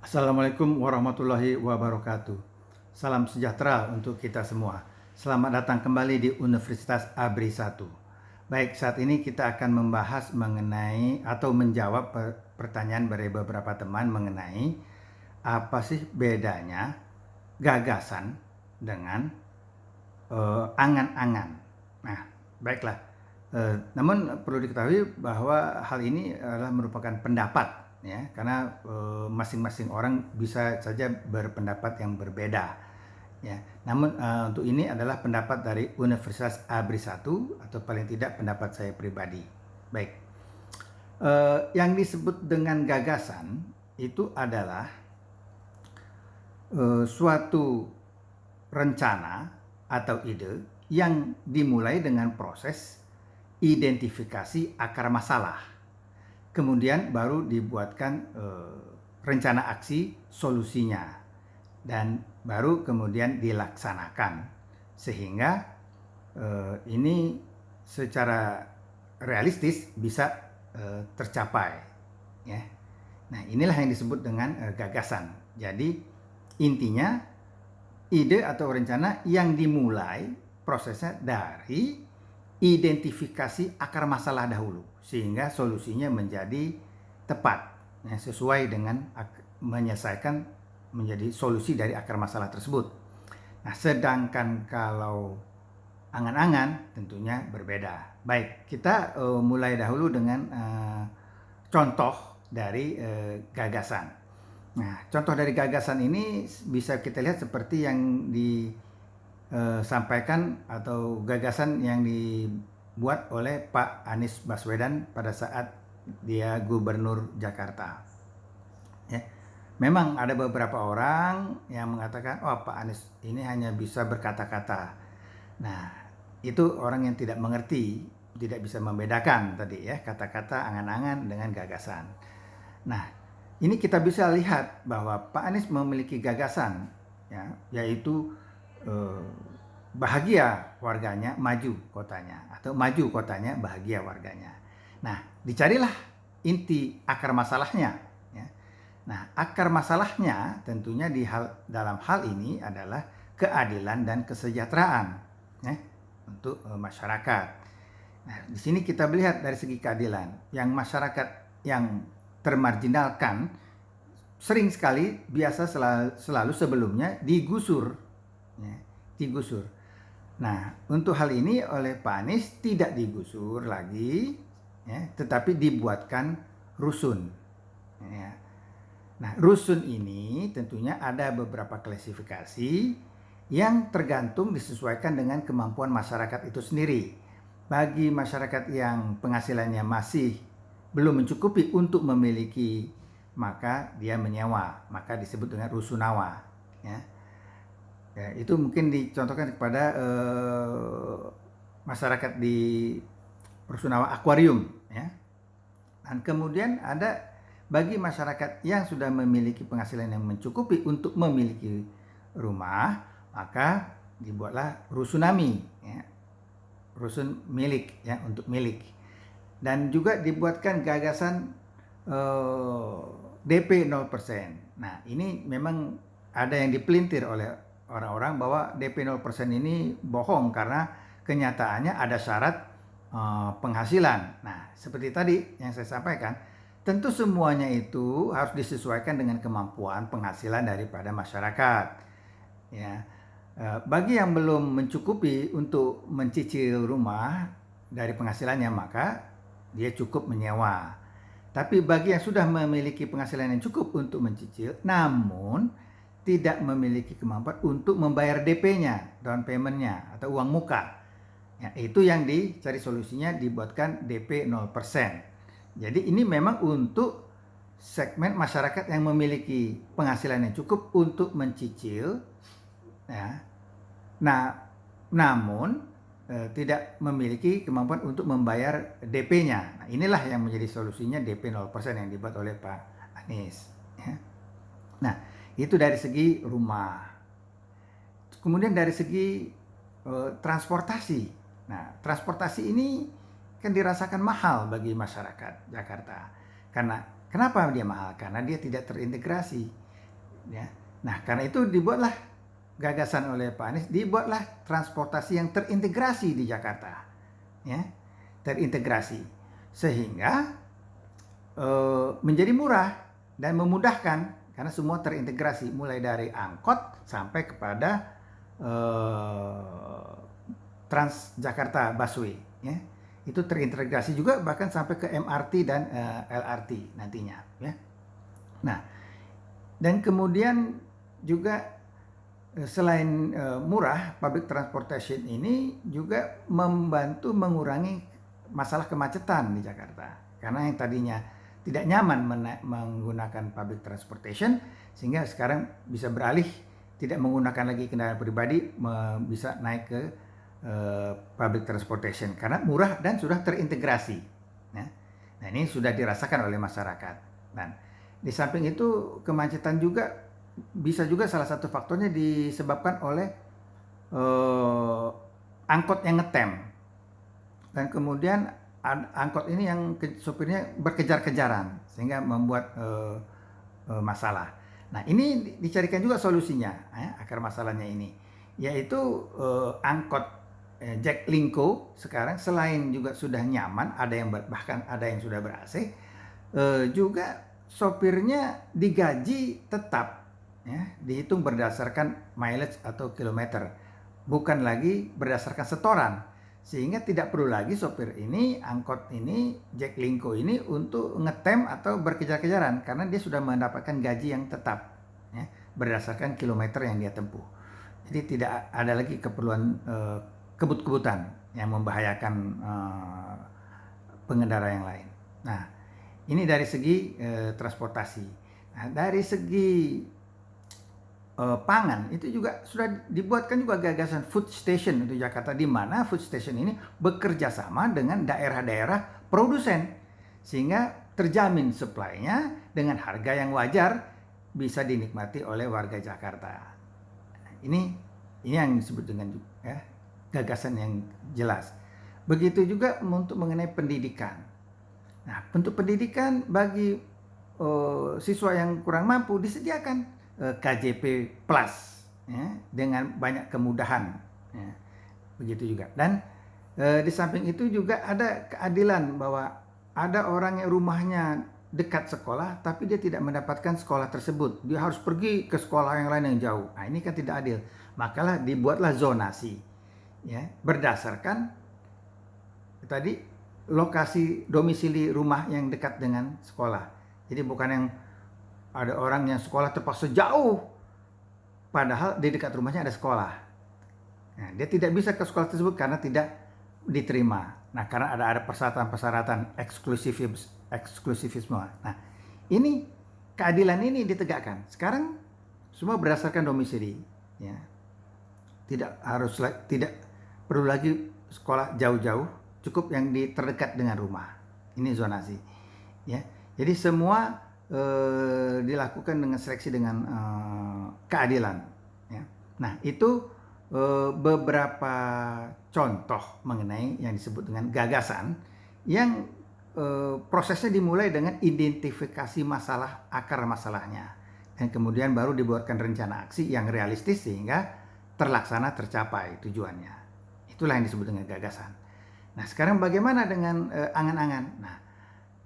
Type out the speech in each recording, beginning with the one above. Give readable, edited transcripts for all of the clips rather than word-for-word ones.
Assalamualaikum warahmatullahi wabarakatuh. Salam sejahtera untuk kita semua. Selamat datang kembali di Universitas ABRI 1. Baik, saat ini kita akan membahas mengenai atau menjawab pertanyaan dari beberapa teman mengenai apa sih bedanya gagasan dengan angan-angan. Nah, baiklah. Namun perlu diketahui bahwa hal ini adalah merupakan pendapat, ya, karena masing-masing orang bisa saja berpendapat yang berbeda, ya. Namun untuk ini adalah pendapat dari Universitas ABRI 1 atau paling tidak pendapat saya pribadi. Baik, yang disebut dengan gagasan itu adalah suatu rencana atau ide yang dimulai dengan proses identifikasi akar masalah, kemudian baru dibuatkan rencana aksi solusinya, dan baru kemudian dilaksanakan sehingga ini secara realistis bisa tercapai, ya. Nah, inilah yang disebut dengan gagasan. Jadi intinya ide atau rencana yang dimulai prosesnya dari identifikasi akar masalah dahulu sehingga solusinya menjadi tepat, ya, sesuai dengan menyelesaikan menjadi solusi dari akar masalah tersebut. Nah, sedangkan kalau angan-angan tentunya berbeda. Baik, kita mulai dahulu dengan contoh dari gagasan. Nah, contoh dari gagasan ini bisa kita lihat seperti yang disampaikan atau gagasan yang dibuat oleh Pak Anies Baswedan pada saat dia Gubernur Jakarta. Ya, memang ada beberapa orang yang mengatakan, oh, Pak Anies ini hanya bisa berkata-kata. Nah, itu orang yang tidak mengerti, tidak bisa membedakan tadi, ya, kata-kata, angan-angan dengan gagasan. Nah, ini kita bisa lihat bahwa Pak Anies memiliki gagasan, ya, yaitu bahagia warganya, maju kotanya, atau maju kotanya, bahagia warganya. Nah, dicarilah inti akar masalahnya, ya. Nah, akar masalahnya tentunya dalam hal ini adalah keadilan dan kesejahteraan, ya, untuk masyarakat. Nah, di sini kita melihat dari segi keadilan, yang masyarakat yang termarginalkan sering sekali selalu sebelumnya digusur, ya, digusur. Nah, untuk hal ini oleh Pak Anies tidak digusur lagi, ya, tetapi dibuatkan rusun, ya. Nah, rusun ini tentunya ada beberapa klasifikasi yang tergantung disesuaikan dengan kemampuan masyarakat itu sendiri. Bagi masyarakat yang penghasilannya masih belum mencukupi untuk memiliki, maka dia menyewa, maka disebut dengan rusunawa, ya. Ya, itu mungkin dicontohkan kepada masyarakat di rusunawa akuarium, ya. Dan kemudian ada bagi masyarakat yang sudah memiliki penghasilan yang mencukupi untuk memiliki rumah, maka dibuatlah rusunami, ya, rusun milik, ya, untuk milik. Dan juga dibuatkan gagasan DP 0%. Nah, ini memang ada yang dipelintir oleh orang-orang bahwa DP 0% ini bohong karena kenyataannya ada syarat penghasilan. Nah, seperti tadi yang saya sampaikan, tentu semuanya itu harus disesuaikan dengan kemampuan penghasilan daripada masyarakat, ya. Bagi yang belum mencukupi untuk mencicil rumah dari penghasilannya, maka dia cukup menyewa. Tapi bagi yang sudah memiliki penghasilan yang cukup untuk mencicil, namun tidak memiliki kemampuan untuk membayar DP-nya, down payment-nya atau uang muka, ya, itu yang dicari solusinya, dibuatkan DP 0%. Jadi ini memang untuk segmen masyarakat yang memiliki penghasilan yang cukup untuk mencicil, ya. Nah, namun tidak memiliki kemampuan untuk membayar DP-nya. Nah, inilah yang menjadi solusinya DP 0% yang dibuat oleh Pak Anies, ya. Nah, itu dari segi rumah. Kemudian dari segi transportasi. Nah, transportasi ini kan dirasakan mahal bagi masyarakat Jakarta. Kenapa dia mahal? Karena dia tidak terintegrasi. ya. Nah, karena itu dibuatlah gagasan oleh Pak Anies, dibuatlah transportasi yang terintegrasi di Jakarta, ya, terintegrasi sehingga menjadi murah dan memudahkan karena semua terintegrasi mulai dari angkot sampai kepada Transjakarta Busway, ya. Itu terintegrasi juga bahkan sampai ke MRT dan LRT nantinya, ya. Nah, dan kemudian juga selain murah, public transportation ini juga membantu mengurangi masalah kemacetan di Jakarta. Karena yang tadinya tidak nyaman menggunakan public transportation, sehingga sekarang bisa beralih tidak menggunakan lagi kendaraan pribadi, bisa naik ke public transportation karena murah dan sudah terintegrasi. Nah, ini sudah dirasakan oleh masyarakat. Dan di samping itu kemacetan juga bisa juga salah satu faktornya disebabkan oleh angkot yang ngetem, dan kemudian angkot ini yang sopirnya berkejar-kejaran sehingga membuat masalah. Nah, ini dicarikan juga solusinya, akar masalahnya ini, yaitu angkot Jaklingko sekarang selain juga sudah nyaman, bahkan ada yang sudah ber-AC, juga sopirnya digaji tetap, ya, dihitung berdasarkan mileage atau kilometer, bukan lagi berdasarkan setoran, sehingga tidak perlu lagi sopir ini, angkot ini, Jaklingko ini untuk ngetem atau berkejar-kejaran karena dia sudah mendapatkan gaji yang tetap, ya, berdasarkan kilometer yang dia tempuh. Jadi tidak ada lagi keperluan kebut-kebutan yang membahayakan pengendara yang lain. Nah, ini dari segi transportasi. Nah, dari segi pangan itu juga sudah dibuatkan juga gagasan food station untuk Jakarta, di mana food station ini bekerja sama dengan daerah-daerah produsen sehingga terjamin supply-nya dengan harga yang wajar bisa dinikmati oleh warga Jakarta. Ini yang disebut dengan gagasan yang jelas. Begitu juga untuk mengenai pendidikan. Nah, untuk pendidikan bagi siswa yang kurang mampu disediakan KJP Plus, ya, dengan banyak kemudahan, ya. Begitu juga. Dan di samping itu juga ada keadilan bahwa ada orang yang rumahnya dekat sekolah tapi dia tidak mendapatkan sekolah tersebut. Dia harus pergi ke sekolah yang lain yang jauh. Nah, ini kan tidak adil. Makalah dibuatlah zonasi, ya, berdasarkan tadi lokasi domisili rumah yang dekat dengan sekolah. Jadi bukan yang ada orang yang sekolah terpaksa jauh padahal di dekat rumahnya ada sekolah. Nah, dia tidak bisa ke sekolah tersebut karena tidak diterima. Nah, karena ada persyaratan-persyaratan eksklusivisme. Nah, ini keadilan ini ditegakkan. Sekarang semua berdasarkan domisili, ya. Tidak perlu lagi sekolah jauh-jauh, cukup yang terdekat dengan rumah. Ini zonasi, ya. Jadi semua dilakukan dengan seleksi dengan keadilan, ya. Nah, itu beberapa contoh mengenai yang disebut dengan gagasan yang prosesnya dimulai dengan identifikasi masalah, akar masalahnya, dan kemudian baru dibuatkan rencana aksi yang realistis sehingga terlaksana, tercapai tujuannya. Itulah yang disebut dengan gagasan. Nah, sekarang bagaimana dengan angan-angan? Nah,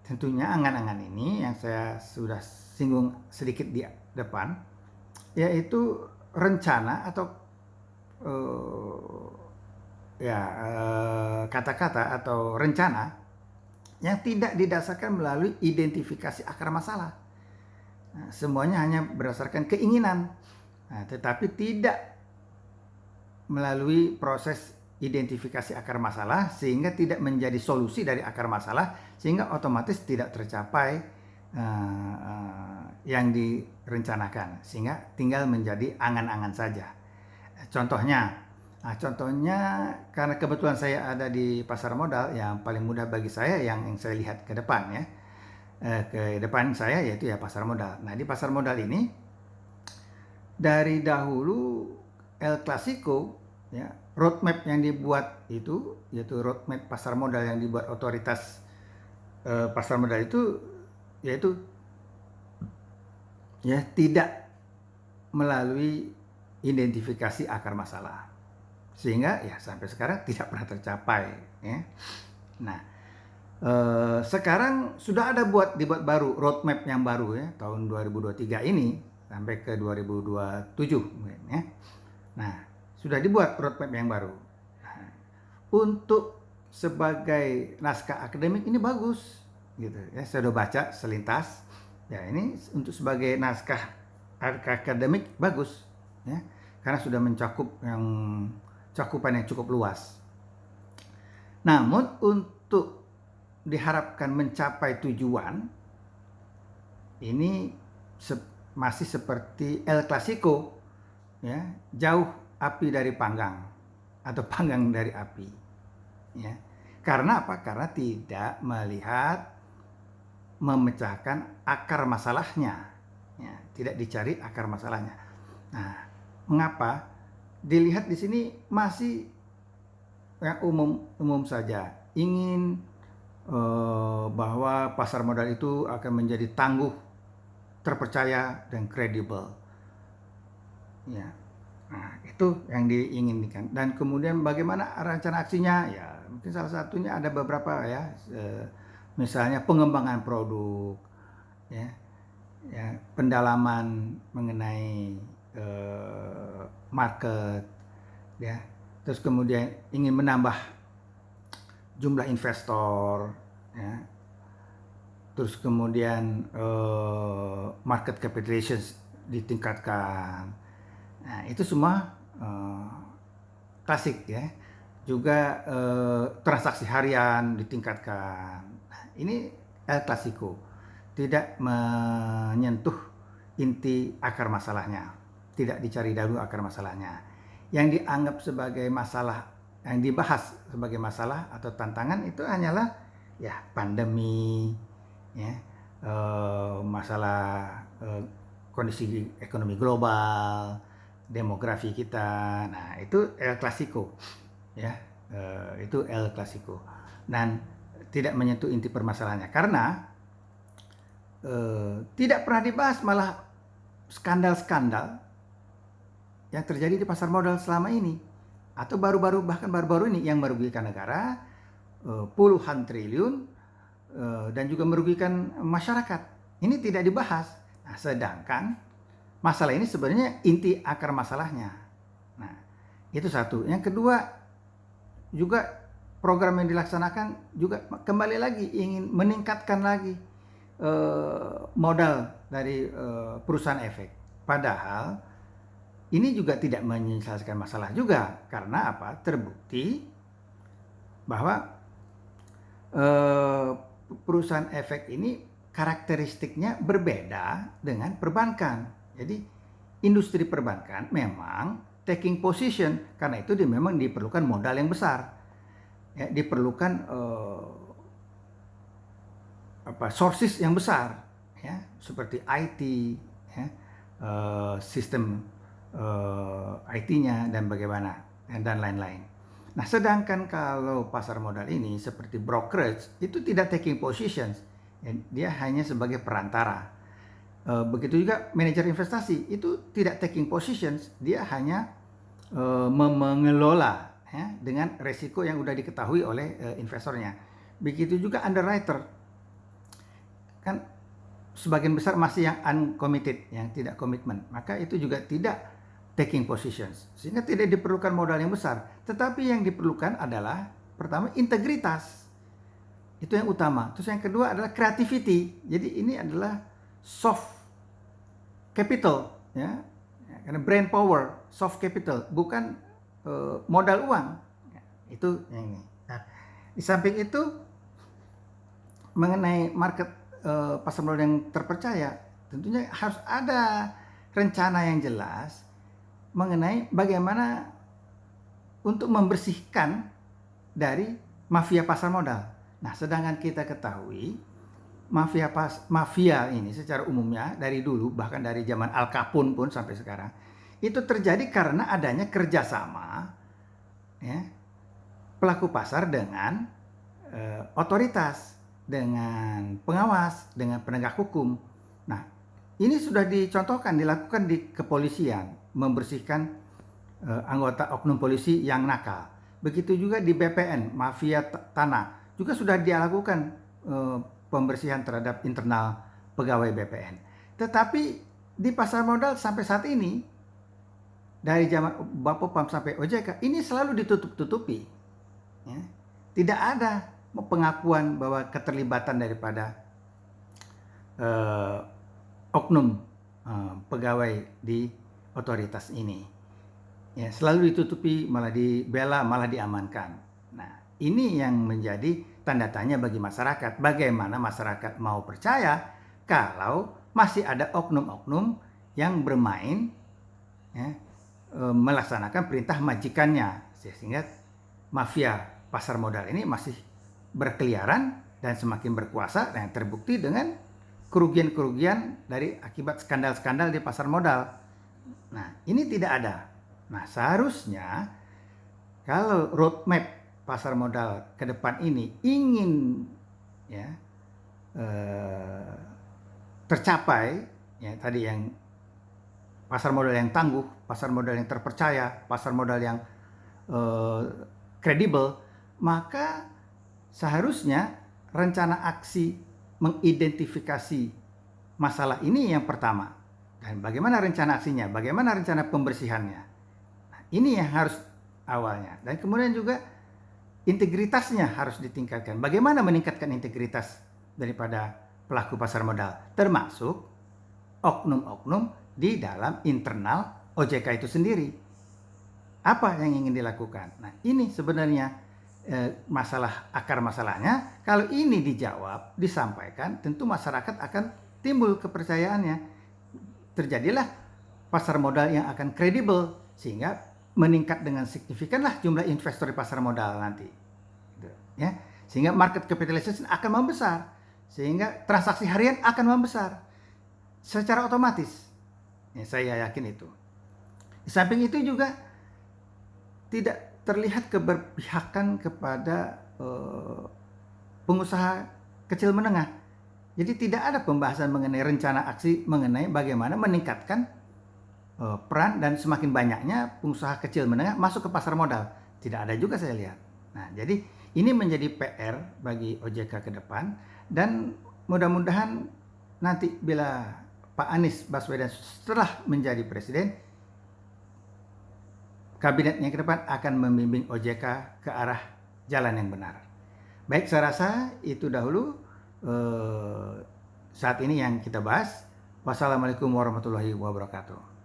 tentunya angan-angan ini yang saya sudah singgung sedikit di depan, yaitu rencana atau kata-kata atau rencana yang tidak didasarkan melalui identifikasi akar masalah. Nah, semuanya hanya berdasarkan keinginan, tetapi tidak melalui proses identifikasi akar masalah sehingga tidak menjadi solusi dari akar masalah, sehingga otomatis tidak tercapai yang direncanakan, sehingga tinggal menjadi angan-angan saja. Contohnya karena kebetulan saya ada di pasar modal, yang paling mudah bagi saya yang saya lihat ke depan, ya, ke depan saya yaitu ya pasar modal. Nah, di pasar modal ini dari dahulu El Clasico, ya, roadmap yang dibuat itu, yaitu roadmap pasar modal yang dibuat otoritas pasar modal itu, yaitu ya tidak melalui identifikasi akar masalah. Sehingga ya sampai sekarang tidak pernah tercapai, ya. Nah, sekarang sudah ada dibuat baru roadmap yang baru ya tahun 2023 ini sampai ke 2027 mungkin ya. Nah, sudah dibuat roadmap yang baru. Nah, untuk sebagai naskah akademik ini bagus gitu ya. Saya sudah baca selintas. Ya, ini untuk sebagai naskah akademik bagus ya. Karena sudah mencakup cakupan yang cukup luas. Namun untuk diharapkan mencapai tujuan ini masih seperti El Clasico ya, jauh api dari panggang atau panggang dari api ya. Karena apa? Karena tidak melihat memecahkan akar masalahnya ya, tidak dicari akar masalahnya. Nah, mengapa? Dilihat di sini masih ya, umum saja, ingin bahwa pasar modal itu akan menjadi tangguh, terpercaya dan kredibel. Ya, nah itu yang diinginkan. Dan kemudian bagaimana rencana aksinya? Ya, mungkin salah satunya ada beberapa ya, misalnya pengembangan produk, ya, pendalaman mengenai market, ya. Terus kemudian ingin menambah jumlah investor, ya. Terus kemudian market capitalization ditingkatkan. Nah, itu semua klasik ya. Juga transaksi harian ditingkatkan. Nah, ini El Clasico, tidak menyentuh inti akar masalahnya, tidak dicari dahulu akar masalahnya. Yang dianggap sebagai masalah, yang dibahas sebagai masalah atau tantangan itu hanyalah ya pandemi, ya, masalah kondisi ekonomi global, demografi kita. Nah, itu El Clasico, ya, itu El Clasico. Dan tidak menyentuh inti permasalahannya karena tidak pernah dibahas malah skandal-skandal yang terjadi di pasar modal selama ini atau bahkan baru-baru ini yang merugikan negara puluhan triliun dan juga merugikan masyarakat. Ini tidak dibahas. Nah, sedangkan masalah ini sebenarnya inti akar masalahnya. Nah, itu satu. Yang kedua, juga program yang dilaksanakan juga kembali lagi ingin meningkatkan lagi modal dari perusahaan efek. Padahal ini juga tidak menyelesaikan masalah juga. Karena apa? Terbukti bahwa perusahaan efek ini karakteristiknya berbeda dengan perbankan. Jadi industri perbankan memang taking position, karena itu memang diperlukan modal yang besar, ya, diperlukan sources yang besar, ya, seperti IT, ya, sistem IT-nya dan bagaimana dan lain-lain. Nah, sedangkan kalau pasar modal ini seperti brokerage itu tidak taking positions, ya, dia hanya sebagai perantara. Begitu juga manajer investasi itu tidak taking positions, dia hanya mengelola ya, dengan resiko yang sudah diketahui oleh investornya. Begitu juga underwriter, kan sebagian besar masih yang uncommitted, yang tidak komitmen, maka itu juga tidak taking positions, sehingga tidak diperlukan modal yang besar. Tetapi yang diperlukan adalah pertama integritas, itu yang utama. Terus yang kedua adalah creativity. Jadi ini adalah soft capital, ya, karena brain power, soft capital, bukan modal uang. Itu yang ini. Nah, di samping itu mengenai market pasar modal yang terpercaya, tentunya harus ada rencana yang jelas mengenai bagaimana untuk membersihkan dari mafia pasar modal. Nah, sedangkan kita ketahui mafia ini secara umumnya dari dulu, bahkan dari zaman Al Capone pun sampai sekarang, itu terjadi karena adanya kerjasama, ya, pelaku pasar dengan otoritas, dengan pengawas, dengan penegak hukum. Nah, ini sudah dicontohkan, dilakukan di kepolisian, membersihkan anggota oknum polisi yang nakal. Begitu juga di BPN, mafia tanah, juga sudah dilakukan pembersihan terhadap internal pegawai BPN. Tetapi di pasar modal sampai saat ini, dari zaman Bapepam sampai OJK, ini selalu ditutup-tutupi. Ya. Tidak ada pengakuan bahwa keterlibatan daripada oknum pegawai di otoritas ini. Ya, selalu ditutupi, malah dibela, malah diamankan. Nah, ini yang menjadi tanda tanya bagi masyarakat. Bagaimana masyarakat mau percaya kalau masih ada oknum-oknum yang bermain, ya, melaksanakan perintah majikannya, sehingga mafia pasar modal ini masih berkeliaran dan semakin berkuasa, dan terbukti dengan kerugian-kerugian dari akibat skandal-skandal di pasar modal. Nah, ini tidak ada. Nah, seharusnya kalau roadmap pasar modal ke depan ini ingin ya tercapai, ya tadi yang pasar modal yang tangguh, pasar modal yang terpercaya, pasar modal yang kredibel, maka seharusnya rencana aksi mengidentifikasi masalah ini yang pertama. Dan bagaimana rencana aksinya, bagaimana rencana pembersihannya. Nah, ini yang harus awalnya. Dan kemudian juga integritasnya harus ditingkatkan. Bagaimana meningkatkan integritas daripada pelaku pasar modal, termasuk oknum-oknum di dalam internal OJK itu sendiri. Apa yang ingin dilakukan? Nah, ini sebenarnya masalah, akar masalahnya. Kalau ini dijawab, disampaikan, tentu masyarakat akan timbul kepercayaannya. Terjadilah pasar modal yang akan kredibel, sehingga meningkat dengan signifikanlah jumlah investor di pasar modal nanti. Ya, sehingga market capitalization akan membesar, sehingga transaksi harian akan membesar secara otomatis. Ya, saya yakin itu. Di samping itu juga tidak terlihat keberpihakan kepada pengusaha kecil menengah. Jadi tidak ada pembahasan mengenai rencana aksi mengenai bagaimana meningkatkan peran dan semakin banyaknya pengusaha kecil menengah masuk ke pasar modal. Tidak ada juga saya lihat. Nah, jadi ini menjadi PR bagi OJK ke depan, dan mudah-mudahan nanti bila Pak Anies Baswedan setelah menjadi presiden, kabinetnya ke depan akan membimbing OJK ke arah jalan yang benar. Baik, saya rasa itu dahulu saat ini yang kita bahas. Wassalamualaikum warahmatullahi wabarakatuh.